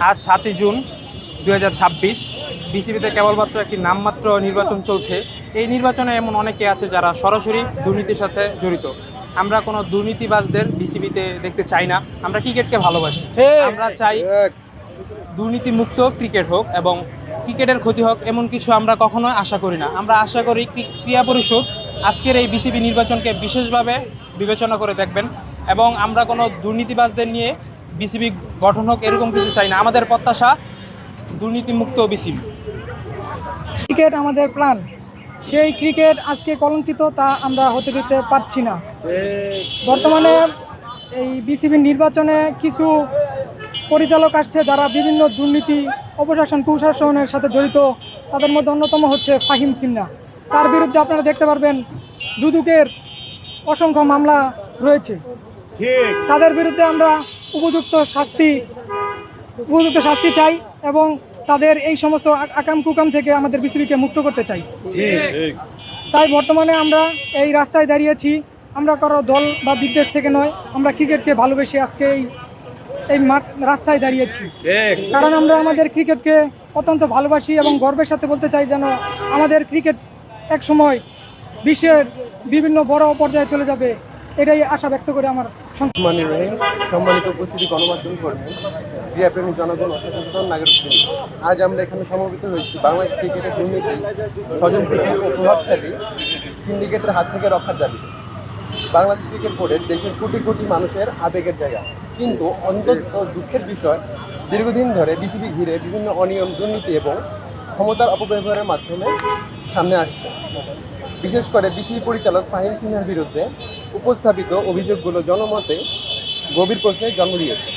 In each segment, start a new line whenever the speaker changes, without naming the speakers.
আজ ৭ই জুন ২০২৬ বিসিবিতে কেবলমাত্র একটি নামমাত্র নির্বাচন চলছে। এই নির্বাচনে এমন অনেকে আছে যারা সরাসরি দুর্নীতির সাথে জড়িত। আমরা কোনো দুর্নীতিবাজদের বিসিবিতে দেখতে চাই না। আমরা ক্রিকেটকে ভালোবাসি। আমরা চাই দুর্নীতিমুক্ত ক্রিকেট হোক এবং ক্রিকেটের ক্ষতি হোক, এমন কিছু আমরা কখনোই আশা করি না। আমরা আশা করি ক্রীড়া পরিষদ আজকের এই বিসিবি নির্বাচনকে বিশেষভাবে বিবেচনা করে দেখবেন এবং আমরা কোনো দুর্নীতিবাজদের নিয়ে বিসিবি গঠন হোক এরকম কিছু চাই না। আমাদের প্রত্যাশা দুর্নীতিমুক্ত বিসিবি।
ক্রিকেট আমাদের প্রাণ, সেই ক্রিকেট আজকে কলঙ্কিত, তা আমরা হতে দিতে পারছি না। বর্তমানে এই বিসিবির নির্বাচনে কিছু পরিচালক আসছে যারা বিভিন্ন দুর্নীতি, অপশাসন, কুশাসনের সাথে জড়িত। তাদের মধ্যে অন্যতম হচ্ছে ফাহিম সিনহা। তার বিরুদ্ধে আপনারা দেখতে পারবেন দুদকের অসংখ্য মামলা রয়েছে। তাদের বিরুদ্ধে আমরা উপযুক্ত শাস্তি চাই এবং তাদের এই সমস্ত আকাম কুকাম থেকে আমাদের বিসিবিকে মুক্ত করতে চাই। তাই বর্তমানে আমরা এই রাস্তায় দাঁড়িয়েছি। আমরা কারো দল বা বিদ্বেষ থেকে নয়, আমরা ক্রিকেটকে ভালোবেসে আজকে এই রাস্তায় দাঁড়িয়েছি। কারণ আমরা আমাদের ক্রিকেটকে অত্যন্ত ভালোবাসি এবং গর্বের সাথে বলতে চাই যেন আমাদের ক্রিকেট এক সময় বিশ্বের বিভিন্ন বড় পর্যায়ে চলে যাবে, এটাই আশা ব্যক্ত করে আমার
সম্মানিত উপস্থিতি, গণমাধ্যম কর্মী, ক্রীড়াপ্রেমী জনগণ, অসচেতন নাগরিক। আজ আমরা এখানে সমবেত হয়েছি বাংলাদেশ ক্রিকেটের দুর্নীতি, স্বজনপ্রীতি ও প্রভাবশালী সিন্ডিকেটের হাত থেকে রক্ষার দাবি। বাংলাদেশ ক্রিকেট বোর্ডের দেশের কোটি কোটি মানুষের আবেগের জায়গা, কিন্তু অন্তত দুঃখের বিষয়, দীর্ঘদিন ধরে বিসিবি ঘিরে বিভিন্ন অনিয়ম, দুর্নীতি এবং ক্ষমতার অপব্যবহারের মাধ্যমে সামনে আসছে। বিশেষ করে বিসিবি পরিচালক ফাহিম সিনহার বিরুদ্ধে উপস্থাপিত অভিযোগগুলো জনমতে গভীর প্রশ্নের জন্ম দিয়েছে।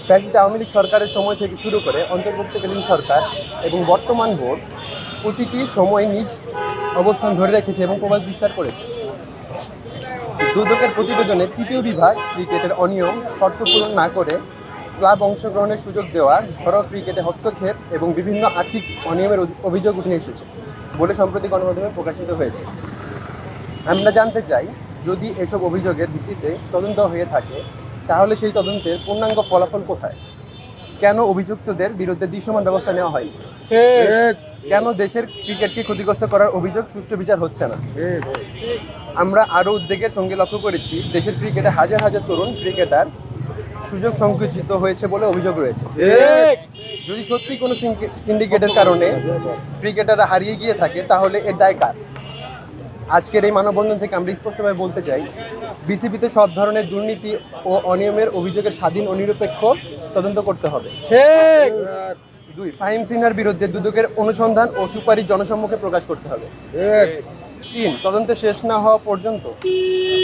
ফ্যাসিস্ট আওয়ামী লীগ সরকারের সময় থেকে শুরু করে অন্তর্বর্তীকালীন সরকার এবং বর্তমান বোর্ড প্রতিটি সময় নিজ অবস্থান ধরে রেখেছে এবং প্রভাব বিস্তার করেছে। দুদকের প্রতিবেদনে তৃতীয় বিভাগ ক্রিকেটের অনিয়ম শর্ত পূরণ না করে ক্লাব অংশগ্রহণের সুযোগ দেওয়া, ঘরোয়া ক্রিকেটে হস্তক্ষেপ এবং বিভিন্ন আর্থিক অনিয়মের অভিযোগ উঠে এসেছে বলে সম্প্রতি গণমাধ্যমে প্রকাশিত হয়েছে। আমরা জানতে চাই, যদি এসব অভিযোগের ভিত্তিতে তদন্ত হয়ে থাকে তাহলে সেই তদন্তের পূর্ণাঙ্গ ফলাফল কোথায়? কেন অভিযুক্তদের বিরুদ্ধে দৃশ্যমান ব্যবস্থা নেওয়া হয়নি? কেন দেশের ক্রিকেটকে ক্ষতিগ্রস্ত করার অভিযোগ সুষ্ঠু বিচার হচ্ছে না? আমরা আরও উদ্বেগের সঙ্গে লক্ষ্য করেছি, দেশের ক্রিকেটে হাজার হাজার তরুণ ক্রিকেটার সুযোগ সংকুচিত হয়েছে বলে অভিযোগ রয়েছে। যদি সত্যি কোনো সিন্ডিকেটের কারণে ক্রিকেটাররা হারিয়ে গিয়ে থাকে তাহলে এর দায় কার? আজকের এই মানববন্ধন থেকে আমরা স্পষ্টভাবে বলতে চাই, বিসিবিতে সব ধরনের দুর্নীতি ও অনিয়মের অভিযোগের স্বাধীন ও নিরপেক্ষ তদন্ত করতে হবে। 2, ফাহিম সিনহার বিরুদ্ধে দুদকের অনুসন্ধান ও সুপারিশ জনসম্মুখে প্রকাশ করতে হবে। 3, তদন্ত শেষ না হওয়া পর্যন্ত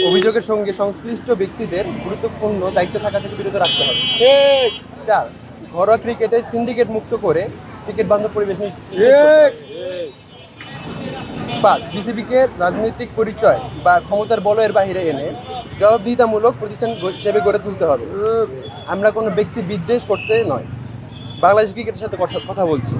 অভিযোগের সঙ্গে সংশ্লিষ্ট ব্যক্তিদের গুরুত্বপূর্ণ দায়িত্ব থাকা থেকে বিরত রাখতে হবে। 4, ঘরোয়া ক্রিকেটের সিন্ডিকেট মুক্ত করে ক্রিকেট বান্ধব পরিবেশ নিশ্চিত। 5, বিসিবিকে রাজনৈতিক পরিচয় বা ক্ষমতার বলয়ের বাইরে এনে জবাবদিহিতামূলক প্রতিষ্ঠান হিসেবে গড়ে তুলতে হবে। আমরা কোনো ব্যক্তি বিদ্বেষ করতে নয়, বাংলাদেশ ক্রিকেটের সাথে কথা বলছি।